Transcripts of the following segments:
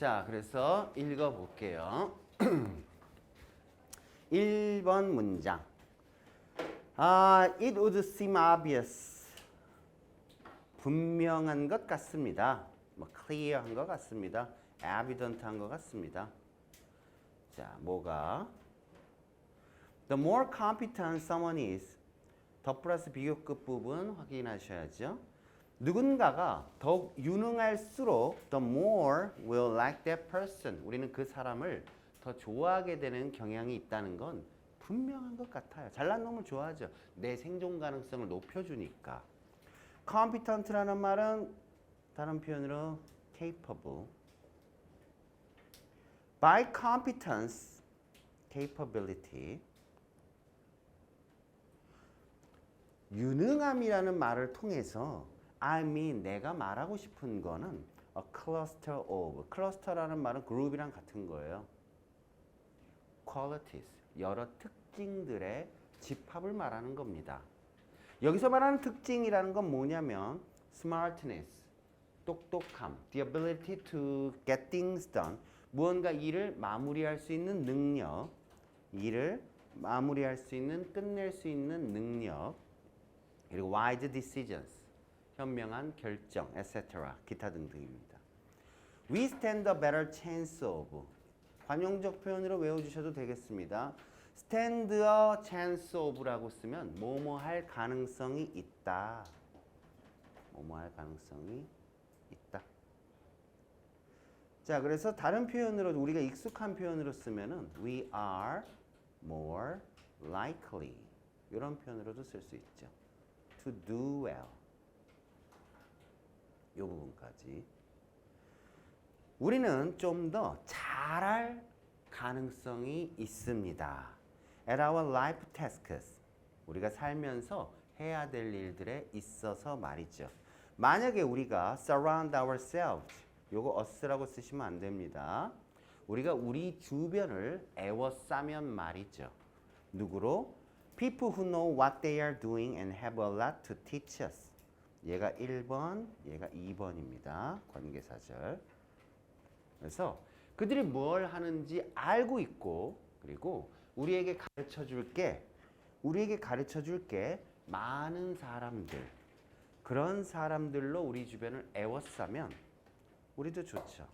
자, 그래서 읽어볼게요. 1번 문장. It would seem obvious. 분명한 것 같습니다. 뭐 clear한 것 같습니다. evident한 것 같습니다. 자, 뭐가? The more competent someone is. 더 플러스 비교급 부분 확인하셔야죠. 누군가가 더욱 유능할수록 the more will like that person. 우리는 그 사람을 더 좋아하게 되는 경향이 있다는 건 분명한 것 같아요. 잘난 놈을 좋아하죠. 내 생존 가능성을 높여주니까. competent라는 말은 다른 표현으로 capable. by competence, capability. 유능함이라는 말을 통해서 I mean 내가 말하고 싶은 거는 a cluster of. cluster라는 말은 그룹이랑 같은 거예요. qualities. 여러 특징들의 집합을 말하는 겁니다. 여기서 말하는 특징이라는 건 뭐냐면 smartness, 똑똑함, the ability to get things done, 무언가 일을 마무리할 수 있는 능력, 일을 마무리할 수 있는, 끝낼 수 있는 능력, 그리고 wise decisions, 현명한 결정, etc. 기타 등등입니다. We stand a better chance of. 관용적 표현으로 외워주셔도 되겠습니다. stand a chance of라고 쓰면 뭐뭐 할 가능성이 있다. 뭐뭐 할 가능성이 있다. 자, 그래서 다른 표현으로 우리가 익숙한 표현으로 쓰면은 we are more likely. 이런 표현으로도 쓸 수 있죠. to do well. 이 부분까지. 우리는 좀 더 잘할 가능성이 있습니다. At our life tasks. 우리가 살면서 해야 될 일들에 있어서 말이죠. 만약에 우리가 surround ourselves. 요거 us라고 쓰시면 안 됩니다. 우리가 우리 주변을 에워싸면 말이죠. 누구로? People who know what they are doing and have a lot to teach us. 얘가 1번, 얘가 2번입니다. 관계사절. 그래서 그들이 뭘 하는지 알고 있고, 그리고 우리에게 가르쳐 줄게 많은 사람들. 그런 사람들로 우리 주변을 에워싸면 우리도 좋죠.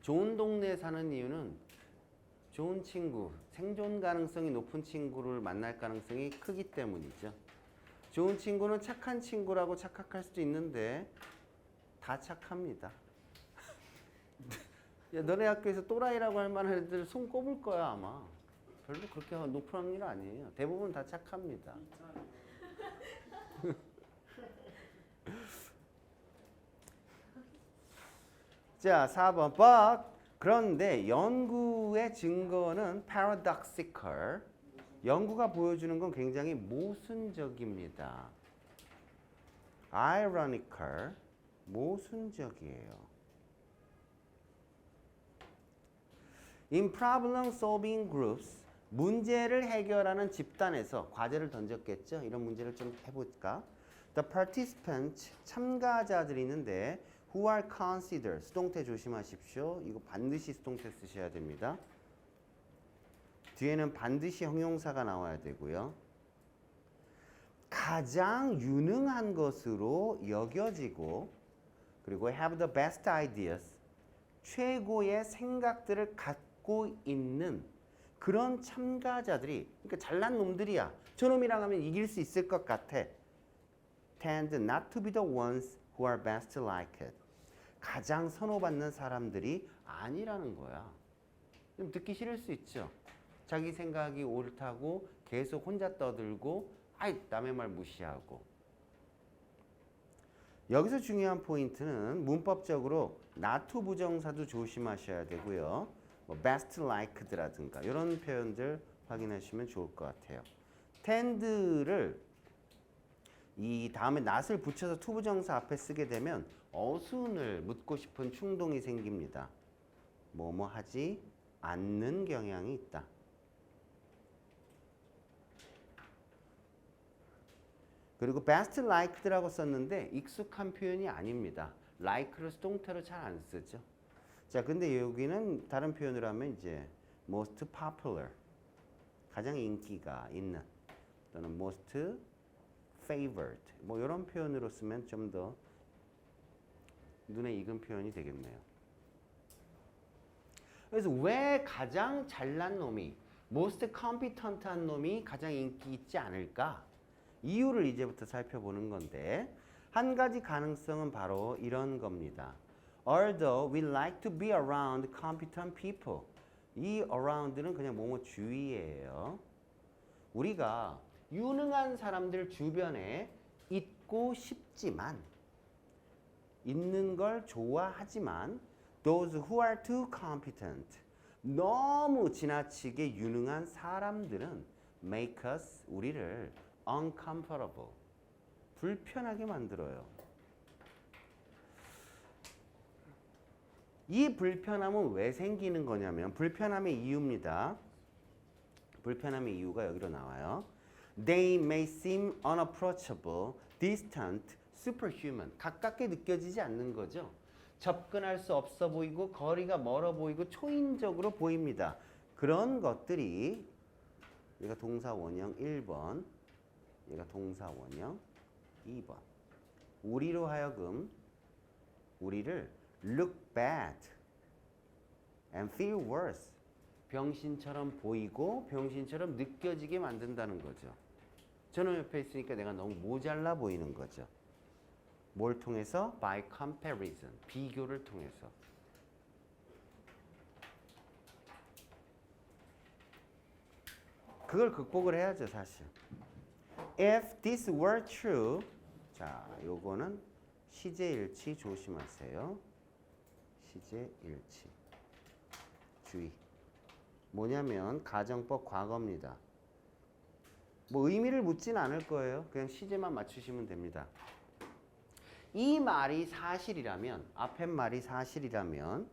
좋은 동네에 사는 이유는 좋은 친구, 생존 가능성이 높은 친구를 만날 가능성이 크기 때문이죠. 좋은 친구는 착한 친구라고 착각할 수도 있는데 다 착합니다. 야, 너네 학교에서 또라이라고 할 만한 애들 손 꼽을 거야 아마. 별로 그렇게 높은 확률 아니에요. 대부분 다 착합니다. 자, 4번. But 그런데 연구의 증거는 paradoxical. 연구가 보여주는 건 굉장히 모순적입니다. ironical. 모순적이에요. In problem solving groups. 문제를 해결하는 집단에서 과제를 던졌겠죠. 이런 문제를 좀 해볼까? The participants. 참가자들이 있는데 who are considered. 수동태 조심하십시오. 이거 반드시 수동태 쓰셔야 됩니다. 뒤에는 반드시 형용사가 나와야 되고요. 가장 유능한 것으로 여겨지고, 그리고 have the best ideas. 최고의 생각들을 갖고 있는 그런 참가자들이, 그러니까 잘난 놈들이야. 저놈이랑 하면 이길 수 있을 것 같아. tend not to be the ones who are best liked. 가장 선호받는 사람들이 아니라는 거야. 좀 듣기 싫을 수 있죠. 자기 생각이 옳다고 계속 혼자 떠들고, 아이 남의 말 무시하고. 여기서 중요한 포인트는 문법적으로 not to 부정사도 조심하셔야 되고요. 뭐 best liked라든가 이런 표현들 확인하시면 좋을 것 같아요. tend를 이 다음에 not을 붙여서 to 부정사 앞에 쓰게 되면 어순을 묻고 싶은 충동이 생깁니다. 뭐뭐 하지 않는 경향이 있다. 그리고 best liked라고 썼는데 익숙한 표현이 아닙니다. like를 수동태로 잘 안 쓰죠. 자, 근데 여기는 다른 표현으로 하면 이제 most popular, 가장 인기가 있는, 또는 most favored, 뭐 이런 표현으로 쓰면 좀 더 눈에 익은 표현이 되겠네요. 그래서 왜 가장 잘난 놈이, most competent한 놈이 가장 인기 있지 않을까? 이유를 이제부터 살펴보는 건데, 한 가지 가능성은 바로 이런 겁니다. Although we like to be around competent people. 이 around는 그냥 뭐뭐 주위예요. 우리가 유능한 사람들 주변에 있고 싶지만, 있는 걸 좋아하지만, those who are too competent, 너무 지나치게 유능한 사람들은 make us, 우리를 uncomfortable, 불편하게 만들어요. 이 불편함은 왜 생기는 거냐면, 불편함의 이유입니다. 불편함의 이유가 여기로 나와요. They may seem unapproachable, distant, superhuman. 가깝게 느껴지지 않는 거죠. 접근할 수 없어 보이고 거리가 멀어 보이고 초인적으로 보입니다. 그런 것들이, 얘가 동사 원형 1번, 얘가 동사 원형 2번. 우리로 하여금 우리를 look bad and feel worse, 병신처럼 보이고 병신처럼 느껴지게 만든다는 거죠. 저놈 옆에 있으니까 내가 너무 모자라 보이는 거죠. 뭘 통해서? By comparison, 비교를 통해서. 그걸 극복을 해야죠, 사실. If this were true, 자, 요거는 시제일치 조심하세요. 시제일치. 주의. 뭐냐면 가정법 과거입니다. 뭐 의미를 묻진 않을 거예요. 그냥 시제만 맞추시면 됩니다. 이 말이 사실이라면, 앞에 말이 사실이라면,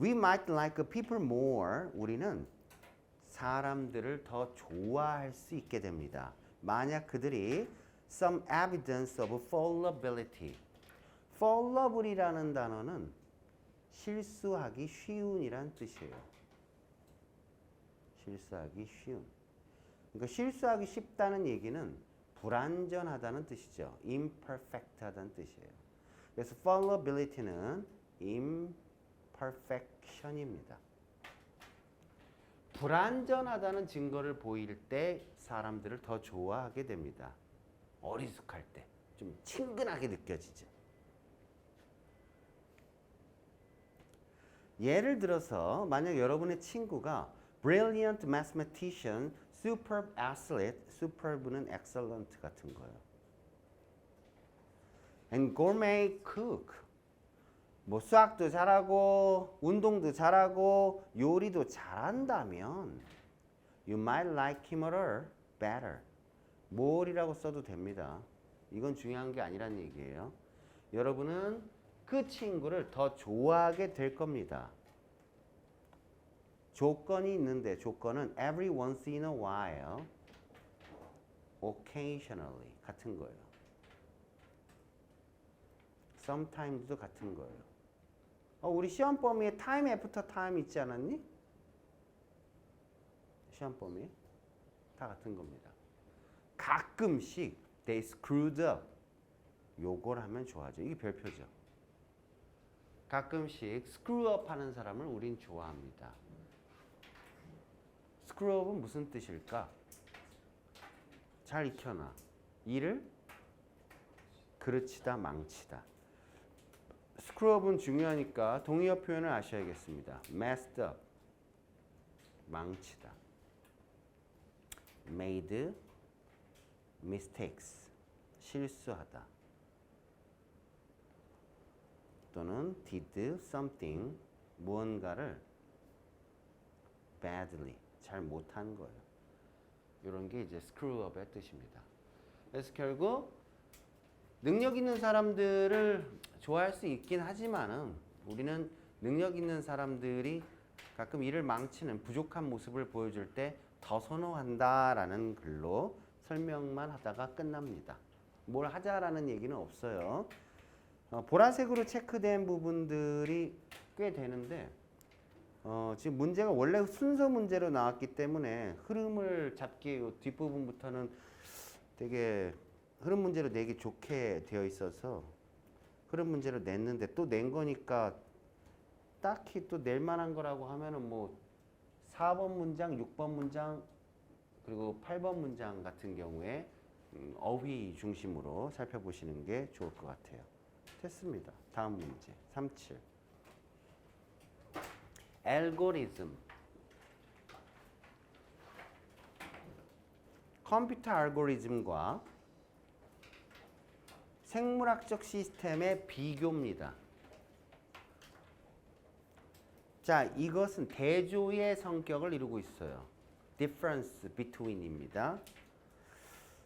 we might like people more, 우리는 사람들을 더 좋아할 수 있게 됩니다. 만약 그들이 some evidence of fallibility, fallible이라는 단어는 실수하기 쉬운이란 뜻이에요. 실수하기 쉬운. 그러니까 실수하기 쉽다는 얘기는 불완전하다는 뜻이죠. imperfect하다는 뜻이에요. 그래서 fallibility는 imperfection입니다. 불완전하다는 증거를 보일 때 사람들을 더 좋아하게 됩니다. 어리숙할 때 좀 친근하게 느껴지죠. 예를 들어서 만약 여러분의 친구가 brilliant mathematician, superb athlete, superb는 excellent 같은 거예요. and gourmet cook, 뭐 수학도 잘하고 운동도 잘하고 요리도 잘한다면 you might like him or her better. more이라고 써도 됩니다. 이건 중요한 게 아니란 얘기예요. 여러분은 그 친구를 더 좋아하게 될 겁니다. 조건이 있는데 조건은 every once in a while, occasionally 같은 거예요. sometimes도 같은 거예요. 우리 시험 범위에 time after time 있지 않았니? 시험 범위 다 같은 겁니다. 가끔씩 they screwed up, 요걸 하면 좋아하죠. 이게 별표죠. 가끔씩 screw up 하는 사람을 우린 좋아합니다. screw up은 무슨 뜻일까? 잘 익혀놔. 일을 그르치다, 망치다. screw up은 중요하니까 동의어 표현을 아셔야겠습니다. messed up, 망치다. made mistakes, 실수하다. 또는 did something, 무언가를 badly, 잘 못한 거예요. 이런 게 이제 screw up의 뜻입니다. 그래서 결국 능력 있는 사람들을 좋아할 수 있긴 하지만은 우리는 능력 있는 사람들이 가끔 일을 망치는 부족한 모습을 보여줄 때 더 선호한다라는 글로 설명만 하다가 끝납니다. 뭘 하자라는 얘기는 없어요. 보라색으로 체크된 부분들이 꽤 되는데 지금 문제가 원래 순서 문제로 나왔기 때문에 흐름을 잡기 뒷부분부터는 되게 흐름 문제로 내기 좋게 되어 있어서 흐름 문제로 냈는데 또 낸 거니까 딱히 또 낼 만한 거라고 하면은 뭐 4번 문장, 6번 문장 그리고 8번 문장 같은 경우에 어휘 중심으로 살펴보시는 게 좋을 것 같아요. 됐습니다. 다음 문제 37. 알고리즘. 컴퓨터 알고리즘과 생물학적 시스템의 비교입니다. 자, 이것은 대조의 성격을 이루고 있어요. difference between입니다.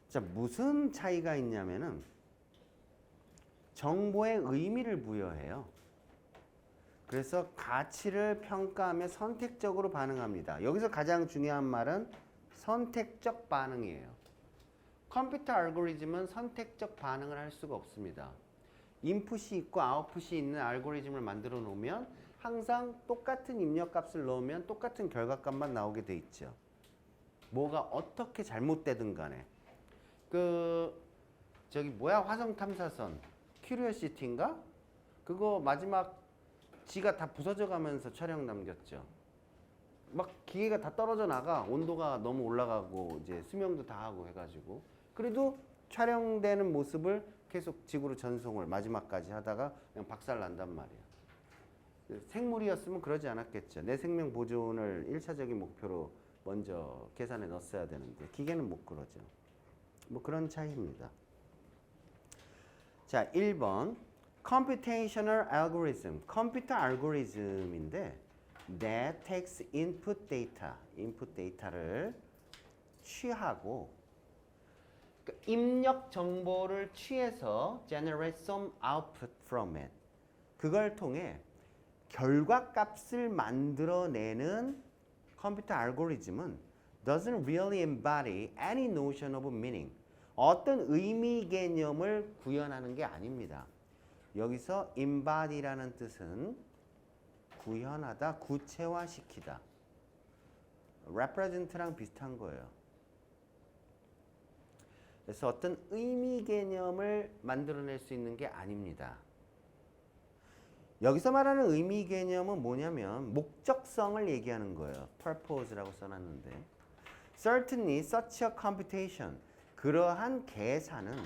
자, 무슨 차이가 있냐면은 정보에 의미를 부여해요. 그래서 가치를 평가하며 선택적으로 반응합니다. 여기서 가장 중요한 말은 선택적 반응이에요. 컴퓨터 알고리즘은 선택적 반응을 할 수가 없습니다. 인풋이 있고 아웃풋이 있는 알고리즘을 만들어 놓으면 항상 똑같은 입력값을 넣으면 똑같은 결과값만 나오게 돼 있죠. 뭐가 어떻게 잘못되든 간에 화성 탐사선 큐리오시티인가? 그거 마지막 지가 다 부서져 가면서 촬영 남겼죠. 막 기계가 다 떨어져 나가 온도가 너무 올라가고 이제 수명도 다 하고 해가지고 그래도 촬영되는 모습을 계속 지구로 전송을 마지막까지 하다가 그냥 박살 난단 말이에요. 생물이었으면 그러지 않았겠죠. 내 생명 보존을 1차적인 목표로 먼저 계산에 넣었어야 되는데 기계는 못 그러죠. 뭐 그런 차이입니다. 자, 1번 computational algorithm. 컴퓨터 알고리즘인데 that takes input data. input data를 취하고 입력 정보를 취해서 generate some output from it. 그걸 통해 결과값을 만들어내는 컴퓨터 알고리즘은 doesn't really embody any notion of meaning. 어떤 의미 개념을 구현하는 게 아닙니다. 여기서 embody라는 뜻은 구현하다, 구체화시키다. represent랑 비슷한 거예요. 그래서 어떤 의미 개념을 만들어낼 수 있는 게 아닙니다. 여기서 말하는 의미 개념은 뭐냐면 목적성을 얘기하는 거예요. purpose라고 써놨는데 certainly such a computation. 그러한 계산은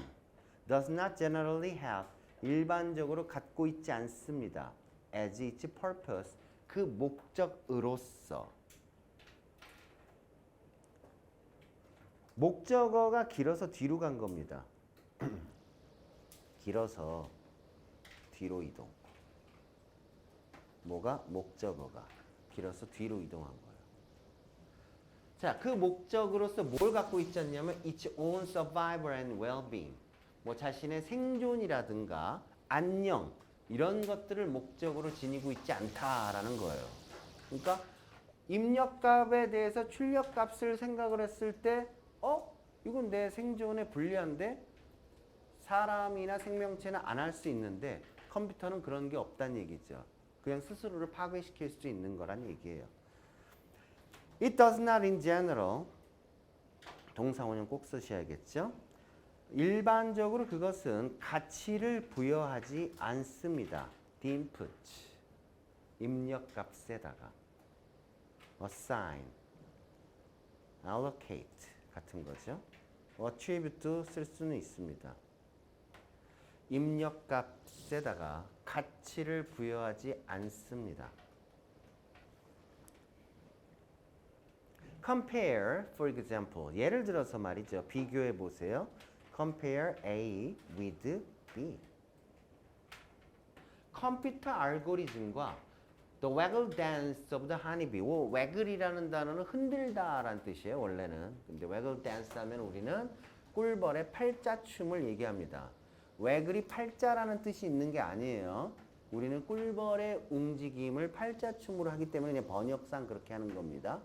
does not generally have. 일반적으로 갖고 있지 않습니다. as its purpose. 그 목적으로서. 목적어가 길어서 뒤로 간 겁니다. 길어서 뒤로 이동. 뭐가? 목적어가 길어서 뒤로 이동한 거예요. 자, 그 목적으로서 뭘 갖고 있지 않냐면 its own survival and well-being. 뭐 자신의 생존이라든가 안녕 이런 것들을 목적으로 지니고 있지 않다라는 거예요. 그러니까 입력값에 대해서 출력값을 생각을 했을 때 이건 내 생존에 불리한데 사람이나 생명체는 안 할 수 있는데 컴퓨터는 그런 게 없다는 얘기죠. 그냥 스스로를 파괴시킬 수 있는 거란 얘기예요. It does not in general. 동사원형 꼭 쓰셔야겠죠. 일반적으로 그것은 가치를 부여하지 않습니다. The input. 입력값에다가 assign, allocate 같은 거죠. attribute도 쓸 수는 있습니다. 입력값에다가 가치를 부여하지 않습니다. compare, for example. 예를 들어서 말이죠. 비교해 보세요. compare A with B. 컴퓨터 알고리즘과 the waggle dance of the honeybee. waggle이라는 단어는 흔들다라는 뜻이에요. 원래는. 근데 waggle dance 하면 우리는 꿀벌의 팔자춤을 얘기합니다. waggle이 팔자라는 뜻이 있는 게 아니에요. 우리는 꿀벌의 움직임을 팔자춤으로 하기 때문에 그냥 번역상 그렇게 하는 겁니다.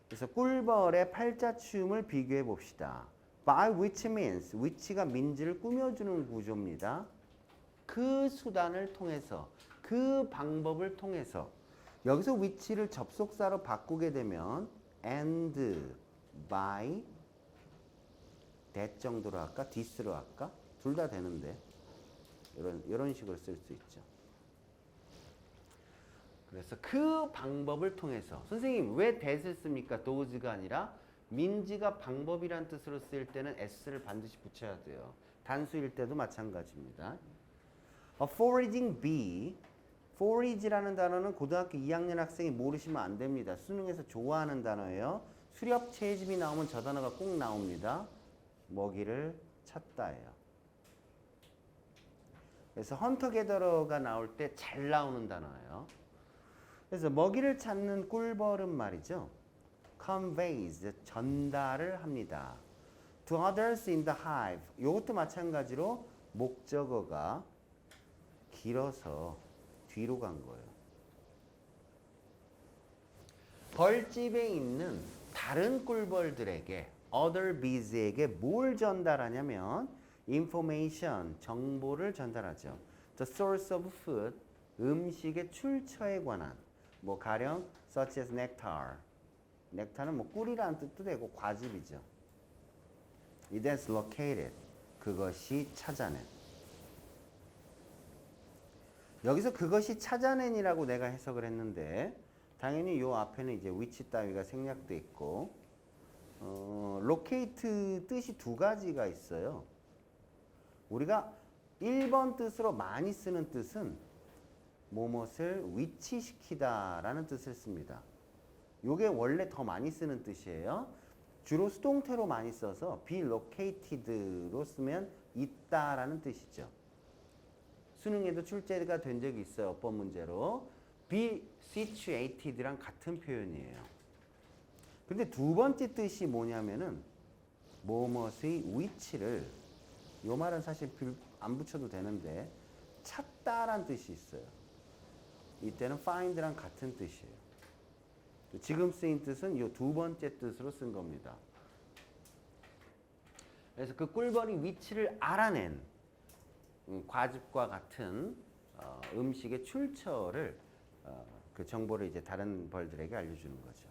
그래서 꿀벌의 팔자춤을 비교해 봅시다. By which means, which가 민지를 꾸며주는 구조입니다. 그 수단을 통해서 그 방법을 통해서 여기서 which를 접속사로 바꾸게 되면 and by that 정도로 할까? this로 할까? 둘 다 되는데 이런 식으로 쓸 수 있죠. 그래서 그 방법을 통해서 선생님 왜 that을 씁니까? does가 아니라 민지가 방법이란 뜻으로 쓰일 때는 s를 반드시 붙여야 돼요. 단수일 때도 마찬가지입니다. foraging bee forage라는 단어는 고등학교 2학년 학생이 모르시면 안 됩니다. 수능에서 좋아하는 단어예요. 수렵 채집이 나오면 저 단어가 꼭 나옵니다. 먹이를 찾다예요. 그래서 헌터 게더러가 나올 때 잘 나오는 단어예요. 그래서 먹이를 찾는 꿀벌은 말이죠. conveys, 전달을 합니다. to others in the hive. 이것도 마찬가지로 목적어가 길어서 뒤로 간 거예요. 벌집에 있는 다른 꿀벌들에게 other bees에게 뭘 전달하냐면 information, 정보를 전달하죠. the source of food, 음식의 출처에 관한 뭐 가령 such as nectar. 넥타는 뭐 꿀이라는 뜻도 되고 과즙이죠. It is located. 그것이 찾아낸. 여기서 그것이 찾아낸이라고 내가 해석을 했는데 당연히 요 앞에는 이제 which 따위가 생략돼 있고 locate 뜻이 두 가지가 있어요. 우리가 1번 뜻으로 많이 쓰는 뜻은 무엇을 위치시키다라는 뜻을 씁니다. 요게 원래 더 많이 쓰는 뜻이에요. 주로 수동태로 많이 써서 be located로 쓰면 있다라는 뜻이죠. 수능에도 출제가 된 적이 있어요. 어법 문제로. be situated랑 같은 표현이에요. 근데 두 번째 뜻이 뭐냐면은 무엇의 위치를 요 말은 사실 안 붙여도 되는데 찾다란 뜻이 있어요. 이때는 find랑 같은 뜻이에요. 지금 쓰인 뜻은 이 두 번째 뜻으로 쓴 겁니다. 그래서 그 꿀벌이 위치를 알아낸 과즙과 같은 음식의 출처를 그 정보를 이제 다른 벌들에게 알려주는 거죠.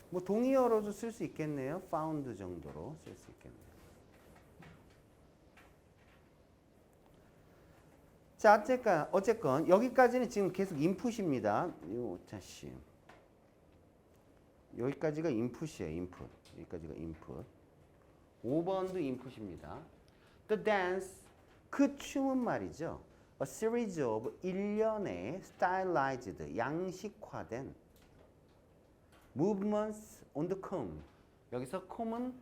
뭐 동의어로도 쓸 수 있겠네요. found 정도로 쓸 수 있겠네요. 자, 어쨌건 여기까지는 지금 계속 인풋입니다. 자씨. 여기까지가 인풋이에요. 인풋. 여기까지가 인풋. 5번도 인풋입니다. The dance. 그 춤은 말이죠. A series of 일련의 stylized, 양식화된 movements on the comb. 여기서 comb은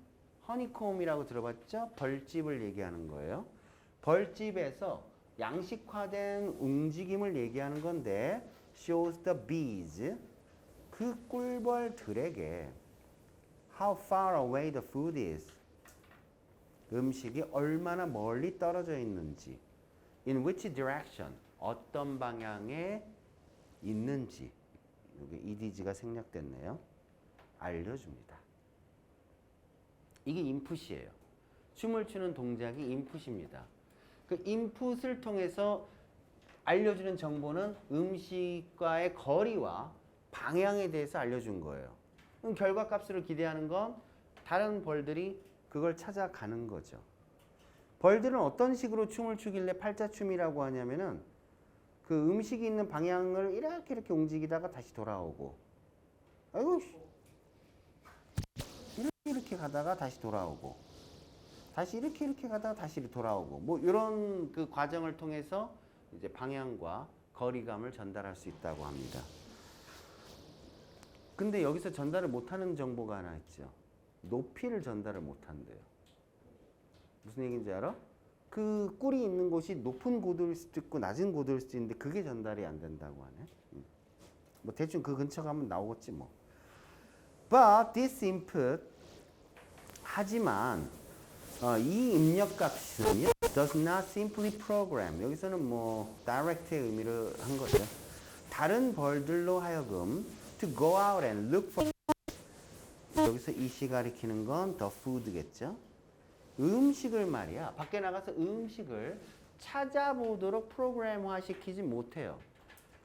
honeycomb이라고 들어봤죠? 벌집을 얘기하는 거예요. 벌집에서 양식화된 움직임을 얘기하는 건데 shows the bees. 그 꿀벌들에게 how far away the food is. 음식이 얼마나 멀리 떨어져 있는지, in which direction, 어떤 방향에 있는지, 여기 edg가 생략됐네요. 알려줍니다. 이게 인풋이에요. 춤을 추는 동작이 인풋입니다. 그 인풋을 통해서 알려주는 정보는 음식과의 거리와 방향에 대해서 알려준 거예요. 그럼 결과값으로 기대하는 건 다른 벌들이 그걸 찾아가는 거죠. 벌들은 어떤 식으로 춤을 추길래 팔자춤이라고 하냐면은 그 음식이 있는 방향을 이렇게 움직이다가 다시 돌아오고, 아이고, 이렇게 가다가 다시 돌아오고, 다시 이렇게 가다가 다시 돌아오고, 뭐 이런 그 과정을 통해서 이제 방향과 거리감을 전달할 수 있다고 합니다. 근데 여기서 전달을 못하는 정보가 하나 있죠. 높이를 전달을 못한대요. 무슨 얘기인지 알아? 그 꿀이 있는 곳이 높은 고도일 수도 있고 낮은 고도일 수도 있는데 그게 전달이 안 된다고 하네. 뭐 대충 그 근처 가면 나오겠지 뭐. But this input, 하지만 이 입력값은요 does not simply program. 여기서는 뭐 direct의 의미를 한 거죠. 다른 벌들로 하여금 to go out and look for. 여기서 이시 가리키는 건 the food겠죠. 음식을 말이야. 밖에 나가서 음식을 찾아보도록 프로그램화 시키지 못해요.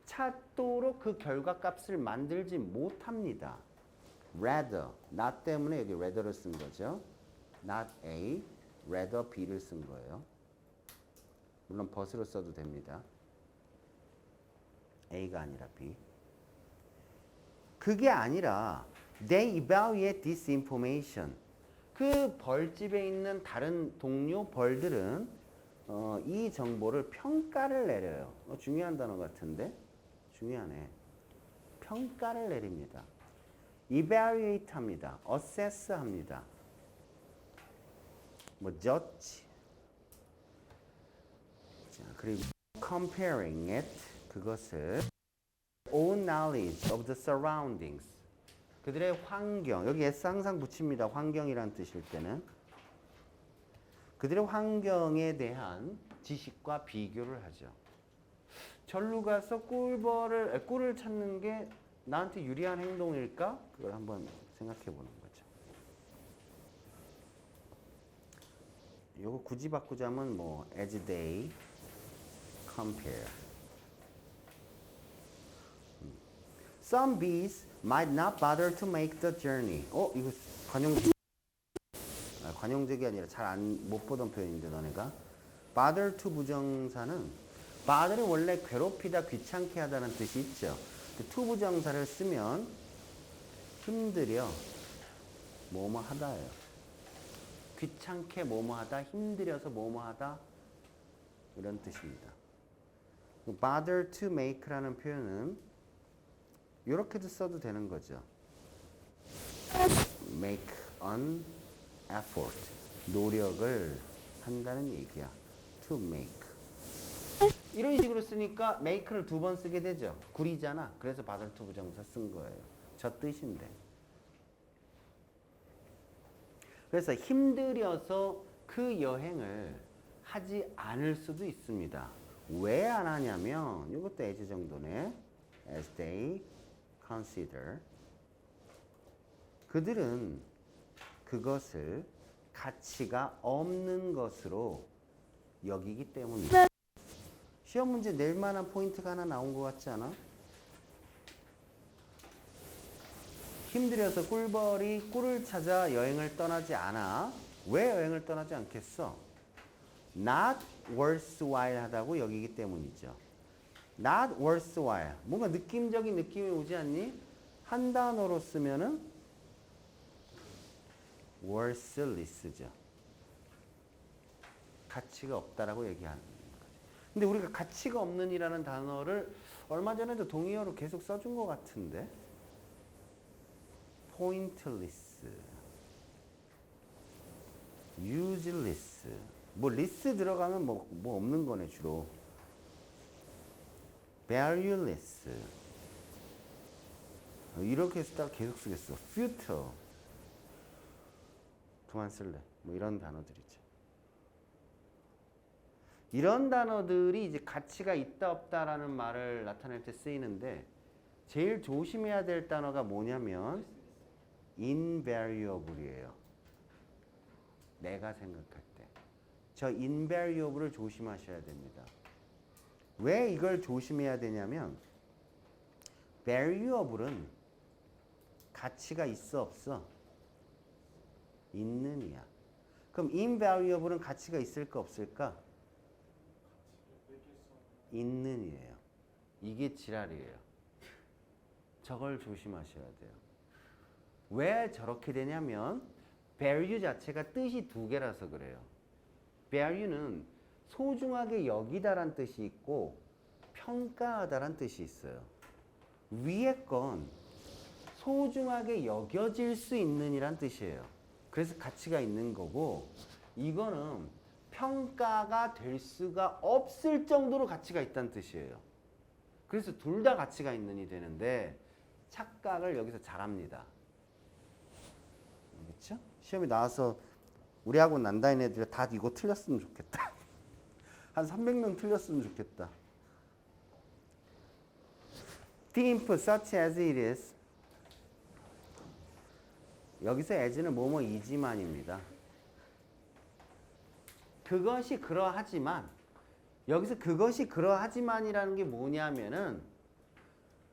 찾도록 그 결과값을 만들지 못합니다. rather, not 때문에 여기 rather를 쓴 거죠. not A, rather B를 쓴 거예요. 물론 but으로 써도 됩니다. A가 아니라 B. 그게 아니라 they evaluate this information. 그 벌집에 있는 다른 동료 벌들은 이 정보를 평가를 내려요. 중요한 단어 같은데? 중요하네. 평가를 내립니다. evaluate 합니다. assess 합니다. 뭐 judge. 자, 그리고 comparing it. 그것을 own knowledge of the surroundings. 그들의 환경. 여기 S 항상 붙입니다. 환경이란 뜻일 때는. 그들의 환경에 대한 지식과 비교를 하죠. 절로 가서 꿀을 찾는 게 나한테 유리한 행동일까? 그걸 한번 생각해 보는 거죠. 요거 굳이 바꾸자면 뭐 as they compare. Some bees might not bother to make the journey. 이거 관용적이 아니라 잘 못 보던 표현인데 너네가. bother to 부정사는 bother은 원래 괴롭히다, 귀찮게 하다는 뜻이 있죠. to 부정사를 쓰면 힘들여, 뭐뭐 하다예요. 귀찮게 뭐뭐 하다, 힘들여서 뭐뭐 하다 이런 뜻입니다. bother to make라는 표현은 이렇게도 써도 되는 거죠. make an effort. 노력을 한다는 얘기야. to make. 이런 식으로 쓰니까 make를 두 번 쓰게 되죠. 구리잖아. 그래서 bother to 부정사 쓴 거예요. 저 뜻인데. 그래서 힘들여서 그 여행을 하지 않을 수도 있습니다. 왜 안 하냐면 이것도 as 정도네. as they consider. 그들은 그것을 가치가 없는 것으로 여기기 때문이다. 시험 문제 낼 만한 포인트가 하나 나온 것 같지 않아? 힘들어서 꿀벌이 꿀을 찾아 여행을 떠나지 않아. 왜 여행을 떠나지 않겠어? not worthwhile 하다고 여기기 때문이죠. not worthwhile. 뭔가 느낌적인 느낌이 오지 않니? 한 단어로 쓰면은 worthless죠. 가치가 없다라고 얘기하는 거죠. 근데 우리가 가치가 없는이라는 단어를 얼마 전에도 동의어로 계속 써준 것 같은데. pointless, useless. 뭐 less 들어가면 뭐 없는 거네 주로. valueless. 이렇게 쓰다가 계속 쓰겠어. futile. 그만 쓸래. 뭐 이런 단어들이죠. 이런 단어들이 이제 가치가 있다 없다라는 말을 나타낼 때 쓰이는데 제일 조심해야 될 단어가 뭐냐면 invariable이에요. 내가 생각할 때. 저 invariable을 조심하셔야 됩니다. 왜 이걸 조심해야 되냐면 variable은 가치가 있어 없어? 있는이야. 그럼 invariable은 가치가 있을까 없을까? 있는이에요. 이게 지랄이에요. 저걸 조심하셔야 돼요. 왜 저렇게 되냐면 value 자체가 뜻이 두 개라서 그래요. value는 소중하게 여기다란 뜻이 있고 평가하다란 뜻이 있어요. 위에 건 소중하게 여겨질 수 있는 이란 뜻이에요. 그래서 가치가 있는 거고 이거는 평가가 될 수가 없을 정도로 가치가 있다는 뜻이에요. 그래서 둘 다 가치가 있는 이 되는데 착각을 여기서 잘합니다. 그렇죠? 시험에 나와서 우리 학원 난다는 애들 다 이거 틀렸으면 좋겠다. 한 300명 틀렸으면 좋겠다. Think such as it is. 여기서 as는 뭐뭐이지만입니다. 그것이 그러하지만 여기서 그것이 그러하지만이라는 게 뭐냐면은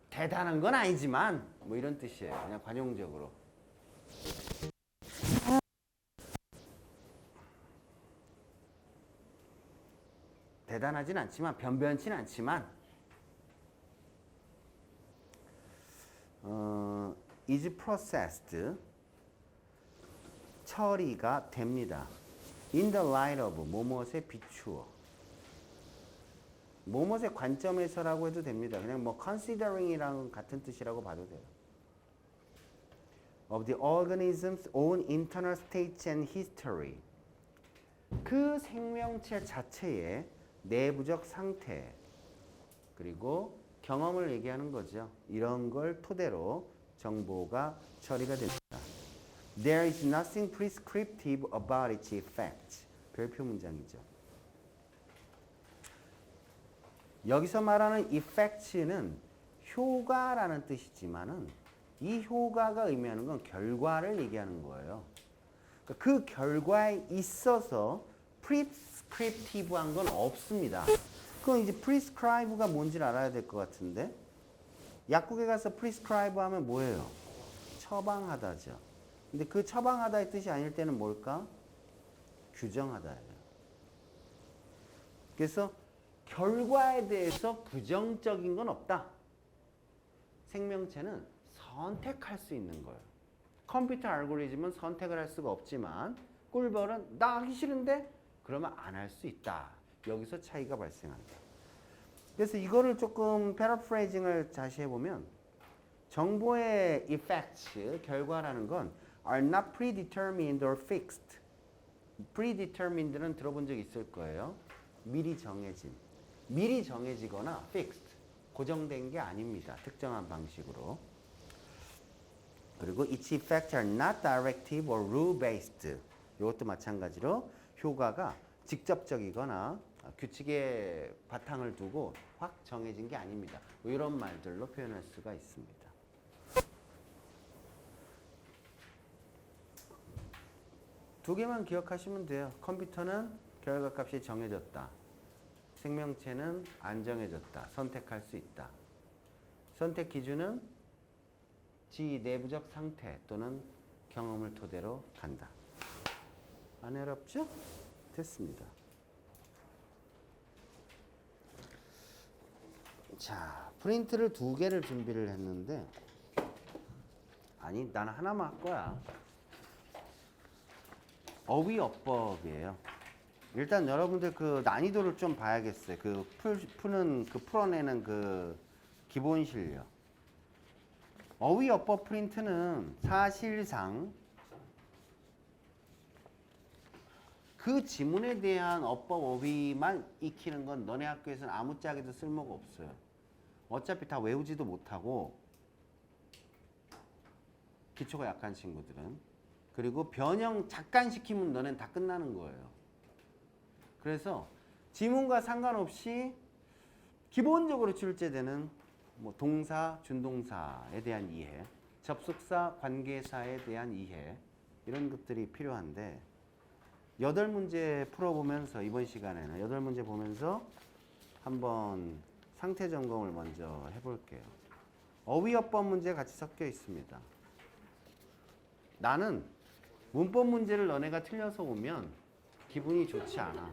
대단한 건 아니지만 뭐 이런 뜻이에요. 그냥 관용적으로. 대단하진 않지만 변변치 않지만 is processed 처리가 됩니다. in the light of 뭐뭇에 비추어 뭐뭇의 관점에서라고 해도 됩니다. 그냥 뭐 considering이랑 같은 뜻이라고 봐도 돼요. of the organism's own internal states and history 그 생명체 자체의 내부적 상태 그리고 경험을 얘기하는 거죠. 이런 걸 토대로 정보가 처리가 됩니다. There is nothing prescriptive about its effects. 별표 문장이죠. 여기서 말하는 effects는 효과라는 뜻이지만은 이 효과가 의미하는 건 결과를 얘기하는 거예요. 그 결과에 있어서 prescriptive한 건 없습니다. 그럼 이제 prescribe가 뭔지를 알아야 될 것 같은데 약국에 가서 prescribe 하면 뭐예요? 처방하다죠. 근데 그 처방하다의 뜻이 아닐 때는 뭘까? 규정하다예요. 그래서 결과에 대해서 규정적인 건 없다. 생명체는 선택할 수 있는 거예요. 컴퓨터 알고리즘은 선택을 할 수가 없지만 꿀벌은 나 하기 싫은데 그러면 안 할 수 있다. 여기서 차이가 발생한다. 그래서 이거를 조금 패러프레이징을 다시 해보면 정보의 effects, 결과라는 건 are not predetermined or fixed. predetermined는 들어본 적 있을 거예요. 미리 정해진. 미리 정해지거나 fixed. 고정된 게 아닙니다. 특정한 방식으로. 그리고 its effects are not directive or rule-based. 이것도 마찬가지로 효과가 직접적이거나 규칙의 바탕을 두고 확 정해진 게 아닙니다. 뭐 이런 말들로 표현할 수가 있습니다. 두 개만 기억하시면 돼요. 컴퓨터는 결과값이 정해졌다. 생명체는 안 정해졌다. 선택할 수 있다. 선택 기준은 지 내부적 상태 또는 경험을 토대로 간다. 안 어렵죠? 됐습니다. 자, 프린트를 2개를 준비를 했는데 아니, 나는 하나만 할 거야. 어휘어법이에요. 일단 여러분들 그 난이도를 좀 봐야겠어요. 그 풀어내는 그 기본 실력. 어휘어법 프린트는 사실상 그 지문에 대한 어법 어휘만 익히는 건 너네 학교에서는 아무짝에도 쓸모가 없어요. 어차피 다 외우지도 못하고 기초가 약한 친구들은. 그리고 변형 잠깐 시키면 너넨 다 끝나는 거예요. 그래서 지문과 상관없이 기본적으로 출제되는 뭐 동사, 준동사에 대한 이해, 접속사, 관계사에 대한 이해 이런 것들이 필요한데 8문제 풀어보면서 이번 시간에는 8문제 보면서 한번 상태 점검을 먼저 해볼게요. 어휘어법 문제 같이 섞여 있습니다. 나는 문법 문제를 너네가 틀려서 오면 기분이 좋지 않아.